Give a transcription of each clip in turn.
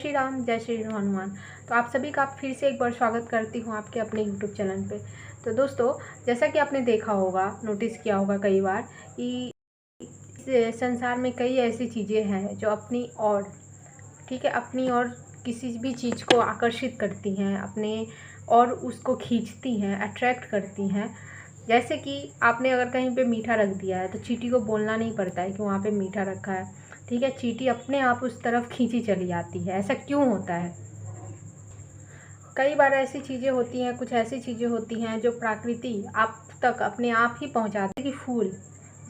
श्री राम, जय श्री हनुमान। तो आप सभी का फिर से एक बार स्वागत करती हूँ आपके अपने यूट्यूब चैनल पे। तो दोस्तों, जैसा कि आपने देखा होगा, नोटिस किया होगा कई बार कि इस संसार में कई ऐसी चीज़ें हैं जो अपनी ओर, ठीक है, अपनी ओर किसी भी चीज़ को आकर्षित करती हैं, अपने और उसको खींचती हैं, अट्रैक्ट करती हैं। जैसे कि आपने अगर कहीं पे मीठा रख दिया है तो चींटी को बोलना नहीं पड़ता है कि वहाँ पे मीठा रखा है, ठीक है। चींटी अपने आप उस तरफ खींची चली आती है। ऐसा क्यों होता है? कई बार ऐसी चीज़ें होती हैं, कुछ ऐसी चीज़ें होती हैं जो प्रकृति आप तक अपने आप ही पहुँचाती है कि फूल,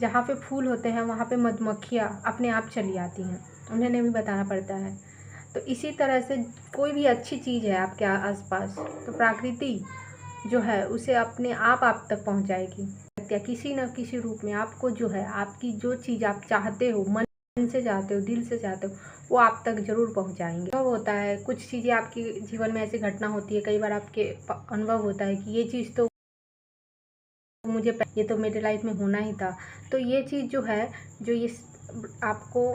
जहाँ पे फूल होते हैं वहाँ पे मधुमक्खियाँ अपने आप चली आती हैं, उन्हें नहीं भी बताना पड़ता है। तो इसी तरह से कोई भी अच्छी चीज़ है आपके आसपास, तो प्रकृति जो है उसे अपने आप तक पहुंचाएगी, या किसी न किसी रूप में आपको जो है, आपकी जो चीज़ आप चाहते हो, मन से चाहते हो, दिल से चाहते हो, वो आप तक ज़रूर पहुंचाएंगे। अनुभव होता है, कुछ चीज़ें आपके जीवन में ऐसी घटना होती है, कई बार आपके अनुभव होता है कि ये चीज़ तो मुझे, ये तो मेरे लाइफ में होना ही था। तो ये चीज़ जो है, जो ये आपको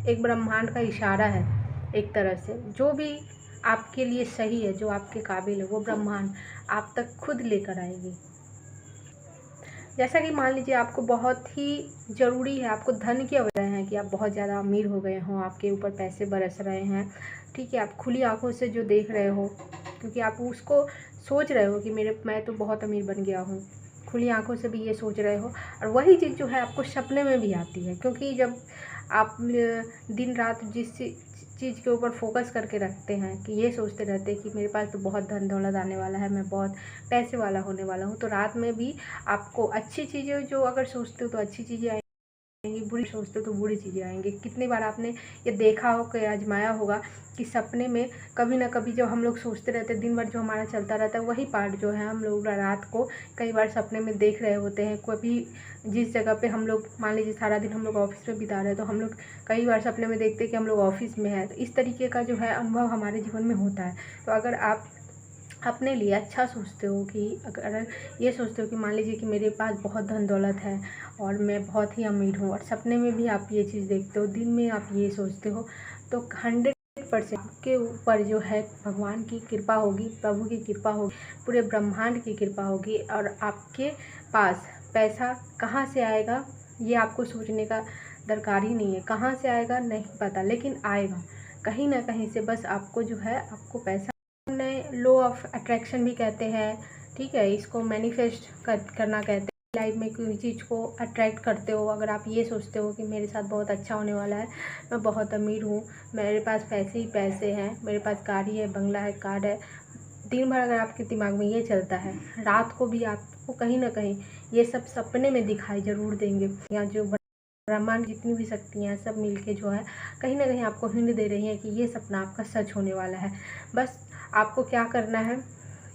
एक ब्रह्मांड का इशारा है, एक तरह से जो भी आपके लिए सही है, जो आपके काबिल है, वो ब्रह्मांड आप तक खुद लेकर आएगी। जैसा कि मान लीजिए आपको बहुत ही ज़रूरी है, आपको धन की आवश्यकता है कि आप बहुत ज़्यादा अमीर हो गए हों, आपके ऊपर पैसे बरस रहे हैं, ठीक है, आप खुली आंखों से जो देख रहे हो, क्योंकि आप उसको सोच रहे हो कि मैं तो बहुत अमीर बन गया हूँ, खुली आंखों से भी ये सोच रहे हो। और वही चीज़ जो है आपको सपने में भी आती है, क्योंकि जब आप दिन रात जिस चीज़ के ऊपर फोकस करके रखते हैं, कि ये सोचते रहते हैं कि मेरे पास तो बहुत धन दौलत आने वाला है, मैं बहुत पैसे वाला होने वाला हूँ, तो रात में भी आपको अच्छी चीज़ें जो अगर सोचते हो तो अच्छी चीज़ें आएंगी, बुरी सोचते हो तो बुरी चीज़ें आएंगी। कितनी बार आपने ये देखा हो कि आजमाया होगा कि सपने में कभी ना कभी जब हम लोग सोचते रहते हैं, दिन भर जो हमारा चलता रहता है, वही पार्ट जो है हम लोग रात को कई बार सपने में देख रहे होते हैं। कभी जिस जगह पे हम लोग, मान लीजिए सारा दिन हम लोग ऑफिस में बिता रहे हैं, तो हम लोग कई बार सपने में देखते हैं कि हम लोग ऑफिस में हैं। तो इस तरीके का जो है अनुभव हमारे जीवन में होता है। तो अगर आप अपने लिए अच्छा सोचते हो, कि अगर ये सोचते हो कि मान लीजिए कि मेरे पास बहुत धन दौलत है और मैं बहुत ही अमीर हूँ, और सपने में भी आप ये चीज़ देखते हो, दिन में आप ये सोचते हो, तो 100% आपके ऊपर जो है भगवान की कृपा होगी, प्रभु की कृपा होगी, पूरे ब्रह्मांड की कृपा होगी। और आपके पास पैसा कहाँ से आएगा ये आपको सोचने का दरकार ही नहीं है। कहाँ से आएगा नहीं पता, लेकिन आएगा कहीं ना कहीं से। बस आपको जो है, आपको पैसा, लॉ ऑफ अट्रैक्शन भी कहते हैं, ठीक है, इसको मैनिफेस्ट करना कहते हैं। लाइफ में कोई चीज़ को अट्रैक्ट करते हो, अगर आप ये सोचते हो कि मेरे साथ बहुत अच्छा होने वाला है, मैं बहुत अमीर हूँ, मेरे पास पैसे ही पैसे हैं, मेरे पास गाड़ी है, बंगला है, कार है, दिन भर अगर आपके दिमाग में ये चलता है, रात को भी आपको कहीं ना कहीं ये सब सपने में दिखाई ज़रूर देंगे। या जो ब्रह्मांड जितनी भी शक्तियाँ सब मिलके जो है कहीं ना कहीं आपको हिंट दे रही हैं कि ये सपना आपका सच होने वाला है। बस आपको क्या करना है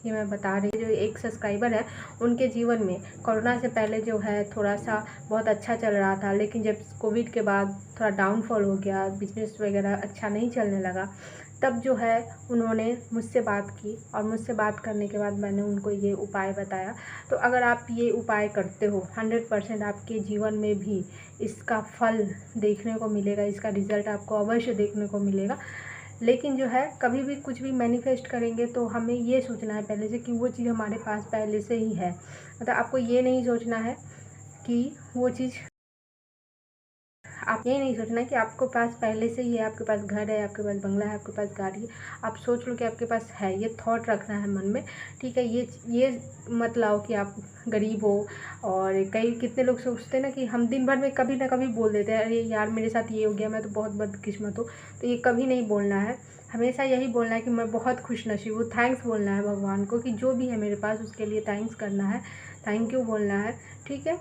ये मैं बता रही हूँ। जो एक सब्सक्राइबर है, उनके जीवन में कोरोना से पहले जो है थोड़ा सा बहुत अच्छा चल रहा था, लेकिन जब कोविड के बाद थोड़ा डाउनफॉल हो गया, बिजनेस वगैरह अच्छा नहीं चलने लगा, तब जो है उन्होंने मुझसे बात की, और मुझसे बात करने के बाद मैंने उनको ये उपाय बताया। तो अगर आप ये उपाय करते हो, 100% आपके जीवन में भी इसका फल देखने को मिलेगा, इसका रिज़ल्ट आपको अवश्य देखने को मिलेगा। लेकिन जो है, कभी भी कुछ भी मैनिफेस्ट करेंगे तो हमें ये सोचना है पहले से कि वो चीज़ हमारे पास पहले से ही है। मतलब आपको ये नहीं सोचना है कि वो चीज़, आप ये नहीं सोचना कि आपके पास पहले से ही है, आपके पास घर है, आपके पास बंगला है, आपके पास गाड़ी है। आप सोच लो कि आपके पास है, ये थॉट रखना है मन में, ठीक है। ये मत लाओ कि आप गरीब हो। और कितने लोग सोचते हैं ना कि हम दिन भर में कभी ना कभी बोल देते हैं, अरे यार मेरे साथ ये हो गया, मैं तो बहुत बदकिस्मत हूँ। तो ये कभी नहीं बोलना है, हमेशा यही बोलना है कि मैं बहुत खुशनसीब हूँ। थैंक्स बोलना है भगवान को, कि जो भी है मेरे पास उसके लिए थैंक्स करना है, थैंक यू बोलना है, ठीक है।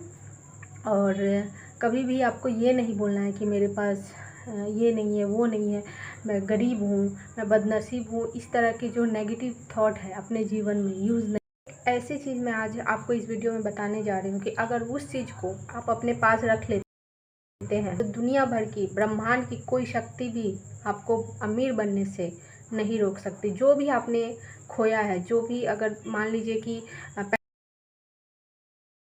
और कभी भी आपको ये नहीं बोलना है कि मेरे पास ये नहीं है, वो नहीं है, मैं गरीब हूँ, मैं बदनसीब हूँ। इस तरह के जो नेगेटिव थॉट है अपने जीवन में यूज़ नहीं। ऐसी चीज़ मैं आज आपको इस वीडियो में बताने जा रही हूँ कि अगर उस चीज़ को आप अपने पास रख लेते हैं, तो दुनिया भर की, ब्रह्मांड की कोई शक्ति भी आपको अमीर बनने से नहीं रोक सकती। जो भी आपने खोया है, जो भी, अगर मान लीजिए कि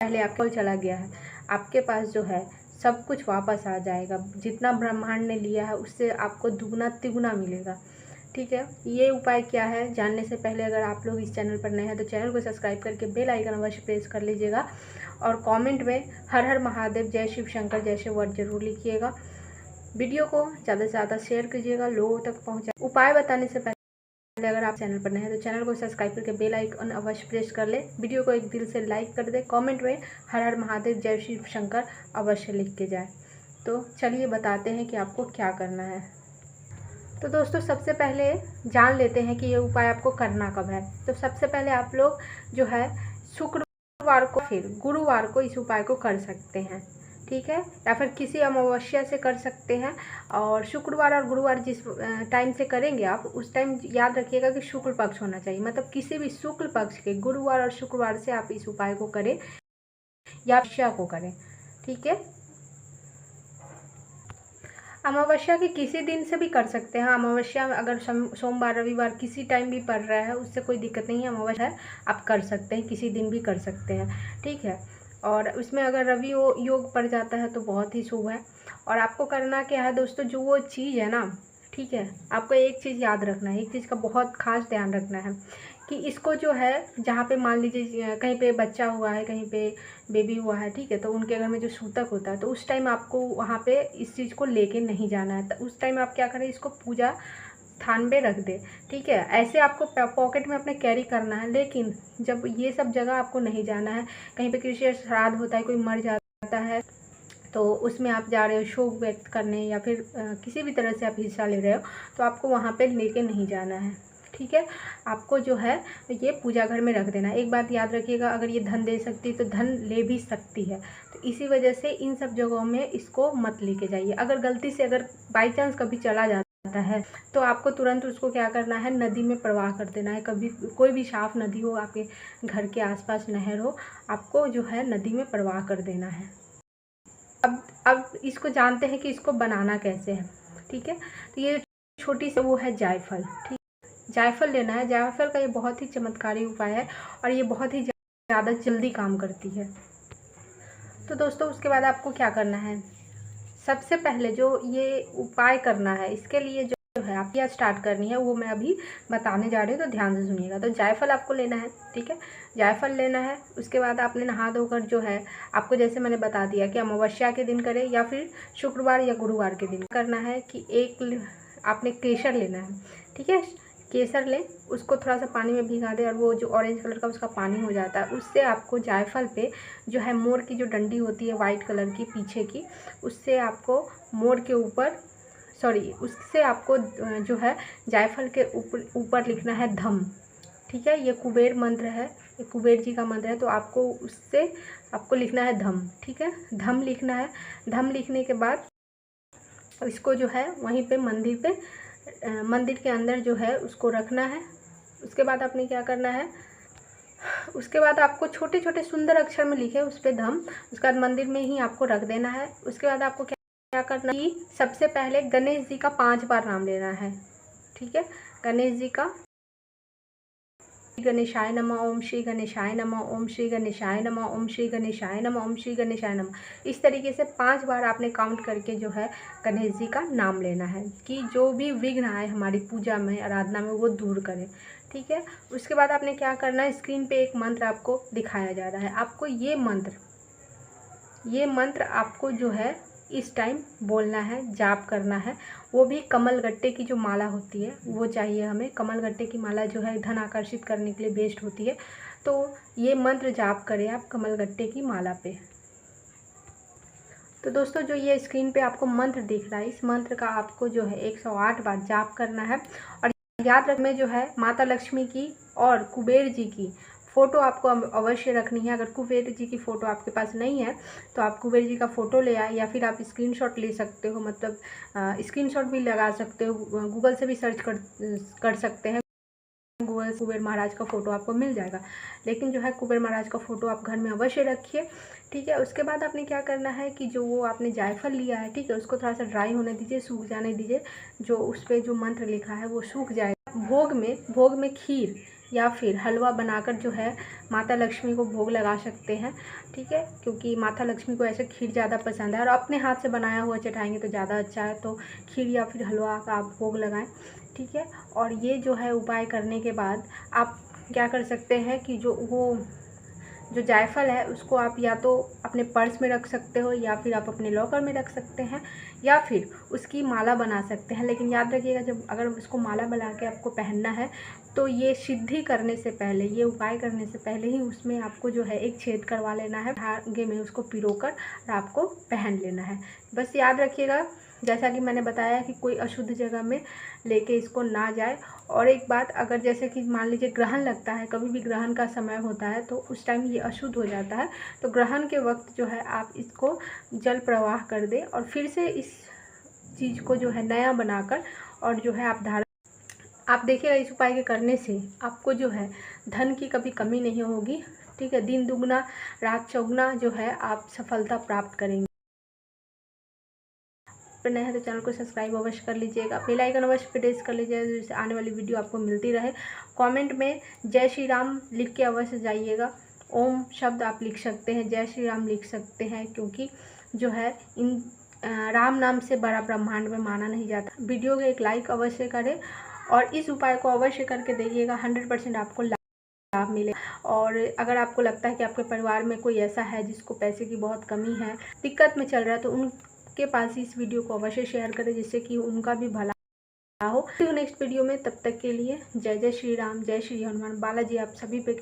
पहले आपको चला गया है, आपके पास जो है सब कुछ वापस आ जाएगा। जितना ब्रह्मांड ने लिया है उससे आपको दुगना तिगुना मिलेगा। ठीक है, ये उपाय क्या है जानने से पहले अगर आप लोग इस चैनल पर नए हैं तो चैनल को सब्सक्राइब करके बेल आइकन अवश्य प्रेस कर लीजिएगा और कमेंट में हर हर महादेव, जय शिव शंकर जैसे वर्ड जरूर लिखिएगा। वीडियो को ज़्यादा से ज़्यादा शेयर कीजिएगा, लोगों तक पहुँचाए। उपाय बताने से पहले अगर आप चैनल पर नए हैं तो चैनल को सब्सक्राइब करके बेल आइकन अवश्य प्रेस कर ले। वीडियो को एक दिल से लाइक कर दे, कमेंट में हर हर महादेव, जय शिव शंकर अवश्य लिख के जाए। तो चलिए बताते हैं कि आपको क्या करना है। तो दोस्तों सबसे पहले जान लेते हैं कि ये उपाय आपको करना कब है। तो सबसे पहले आप लोग जो है शुक्रवार को फिर गुरुवार को इस उपाय को कर सकते हैं। ठीक है, या फिर किसी अमावस्या से कर सकते हैं। और शुक्रवार और गुरुवार जिस टाइम से करेंगे आप उस टाइम याद रखिएगा कि शुक्ल पक्ष होना चाहिए। मतलब किसी भी शुक्ल पक्ष के गुरुवार और शुक्रवार से आप इस उपाय को करें या अमावस्या को करें। ठीक है, अमावस्या के किसी दिन से भी कर सकते हैं। अमावस्या अगर सोमवार रविवार किसी टाइम भी पड़ रहा है उससे कोई दिक्कत नहीं है। अमावस्या है आप कर सकते हैं, किसी दिन भी कर सकते हैं। ठीक है, और उसमें अगर रवि योग पड़ जाता है तो बहुत ही शुभ है। और आपको करना क्या है दोस्तों, जो वो चीज़ है ना, ठीक है, आपको एक चीज़ याद रखना है, एक चीज़ का बहुत खास ध्यान रखना है कि इसको जो है जहाँ पे मान लीजिए कहीं पे बच्चा हुआ है, कहीं पे बेबी हुआ है, ठीक है, तो उनके घर में जो सूतक होता है तो उस टाइम आपको वहाँ पे इस चीज़ को लेके नहीं जाना है। तो उस टाइम आप क्या करें, इसको पूजा स्थान पे रख दे। ठीक है, ऐसे आपको पॉकेट में अपने कैरी करना है। लेकिन जब ये सब जगह आपको नहीं जाना है, कहीं पे किसी श्राद्ध होता है, कोई मर जाता है तो उसमें आप जा रहे हो शोक व्यक्त करने या फिर किसी भी तरह से आप हिस्सा ले रहे हो तो आपको वहाँ पे लेके नहीं जाना है। ठीक है, आपको जो है ये पूजा घर में रख देना है। एक बात याद रखिएगा, अगर ये धन दे सकती तो धन ले भी सकती है, तो इसी वजह से इन सब जगहों में इसको मत लेके जाइए। अगर गलती से अगर बाई चांस कभी चला जाता है तो आपको तुरंत उसको क्या करना है, नदी में प्रवाह कर देना है। कभी कोई भी साफ नदी हो, आपके घर के आसपास नहर हो, आपको जो है नदी में प्रवाह कर देना है। अब इसको जानते हैं कि इसको बनाना कैसे है। ठीक है, तो ये छोटी सी वो है जायफल। ठीक, जायफल लेना है। जायफल का ये बहुत ही चमत्कारी उपाय है और ये बहुत ही ज़्यादा जल्दी काम करती है। तो दोस्तों उसके बाद आपको क्या करना है, सबसे पहले जो ये उपाय करना है इसके लिए जो है आप क्या स्टार्ट करनी है वो मैं अभी बताने जा रही हूँ, तो ध्यान से सुनिएगा। तो जायफल आपको लेना है। ठीक है, जायफल लेना है। उसके बाद आपने नहा धोकर जो है आपको जैसे मैंने बता दिया कि अमावस्या के दिन करें या फिर शुक्रवार या गुरुवार के दिन करना है कि एक आपने केसर लेना है। ठीक है, केसर लें, उसको थोड़ा सा पानी में भिगा दें और वो जो ऑरेंज कलर का उसका पानी हो जाता है उससे आपको जायफल पे जो है मोर की जो डंडी होती है वाइट कलर की पीछे की, उससे आपको मोर के ऊपर उससे आपको जो है जायफल के ऊपर लिखना है धम। ठीक है, ये कुबेर मंत्र है, ये कुबेर जी का मंत्र है, तो आपको उससे आपको लिखना है धम। ठीक है, धम लिखना है। धम लिखने के बाद इसको जो है वहीं पे मंदिर के अंदर जो है उसको रखना है। उसके बाद आपने क्या करना है, उसके बाद आपको छोटे छोटे सुंदर अक्षर में लिखे उस पर धम, उसके बाद मंदिर में ही आपको रख देना है। उसके बाद आपको क्या करना है, सबसे पहले गणेश जी का 5 बार नाम लेना है। ठीक है, गणेश जी का गणेशाय नमः, ओम श्री गणेशाय नमः, ओम श्री गणेशाय नमः, ओम श्री गणेशाय नमः, ओम श्री गणेशाय नमः। इस तरीके से 5 बार आपने काउंट करके जो है गणेश जी का नाम लेना है कि जो भी विघ्न आए हमारी पूजा में, आराधना में, वो दूर करें। ठीक है, उसके बाद आपने क्या करना है, स्क्रीन पे एक मंत्र आपको दिखाया जा रहा है। आपको ये मंत्र आपको जो है इस टाइम बोलना है, जाप करना है। वो भी कमल गट्टे की जो माला होती है वो चाहिए हमें। कमल गट्टे की माला जो है धन आकर्षित करने के लिए बेस्ट होती है। तो ये मंत्र जाप करें आप कमल गट्टे की माला पे। तो दोस्तों जो ये स्क्रीन पे आपको मंत्र दिख रहा है, इस मंत्र का आपको जो है 108 बार जाप करना है। और याद रखना जो है माता लक्ष्मी की और कुबेर जी की फ़ोटो आपको अवश्य रखनी है। अगर कुबेर जी की फ़ोटो आपके पास नहीं है तो आप कुबेर जी का फ़ोटो ले आए, या फिर आप स्क्रीनशॉट ले सकते हो, मतलब स्क्रीनशॉट भी लगा सकते हो, गूगल से भी सर्च कर सकते हैं। गूगल कुबेर महाराज का फ़ोटो आपको मिल जाएगा। लेकिन जो है कुबेर महाराज का फ़ोटो आप घर में अवश्य रखिए। ठीक है, उसके बाद आपने क्या करना है कि जो वो आपने जायफल लिया है, ठीक है, उसको थोड़ा सा ड्राई होने दीजिए, सूख जाने दीजिए। जो उस पर जो मंत्र लिखा है वो सूख जाएगा। भोग में या फिर हलवा बनाकर जो है माता लक्ष्मी को भोग लगा सकते हैं, ठीक है, क्योंकि माता लक्ष्मी को ऐसे खीर ज़्यादा पसंद है और अपने हाथ से बनाया हुआ चढ़ाएंगे तो ज़्यादा अच्छा है। तो खीर या फिर हलवा का आप भोग लगाएं, ठीक है। और ये जो है उपाय करने के बाद आप क्या कर सकते हैं कि जो जायफल है उसको आप या तो अपने पर्स में रख सकते हो, या फिर आप अपने लॉकर में रख सकते हैं, या फिर उसकी माला बना सकते हैं। लेकिन याद रखिएगा, जब अगर उसको माला बना के आपको पहनना है तो ये सिद्धि करने से पहले, ये उपाय करने से पहले ही उसमें आपको जो है एक छेद करवा लेना है, धागे में उसको पिरोकर और आपको पहन लेना है। बस याद रखिएगा, जैसा कि मैंने बताया कि कोई अशुद्ध जगह में लेके इसको ना जाए। और एक बात, अगर जैसे कि मान लीजिए ग्रहण लगता है, कभी भी ग्रहण का समय होता है तो उस टाइम ये अशुद्ध हो जाता है, तो ग्रहण के वक्त जो है आप इसको जल प्रवाह कर दें और फिर से इस चीज़ को जो है नया बनाकर और जो है आप देखिएगा, इस उपाय के करने से आपको जो है धन की कभी कमी नहीं होगी, ठीक है। दिन दुगना रात चौगुना जो है आप सफलता प्राप्त करेंगे। अगर नए हैं तो चैनल को सब्सक्राइब अवश्य कर लीजिएगा, बेल आइकन अवश्य प्रेस कर लीजिएगा जिससे आने वाली वीडियो आपको मिलती रहे। कमेंट में जय श्री राम लिख के अवश्य जाइएगा। ओम शब्द आप लिख सकते हैं, जय श्री राम लिख सकते हैं, क्योंकि जो है इन राम नाम से बड़ा ब्रह्मांड में माना नहीं जाता। वीडियो को एक लाइक अवश्य करें और इस उपाय को अवश्य करके देखिएगा, 100% आपको लाभ मिले। और अगर आपको लगता है कि आपके परिवार में कोई ऐसा है जिसको पैसे की बहुत कमी है, दिक्कत में चल रहा है, तो उनके पास इस वीडियो को अवश्य शेयर करें जिससे कि उनका भी भला हो। नेक्स्ट वीडियो में, तब तक के लिए जय जय श्री राम, जय श्री हनुमान। बालाजी आप सभी पे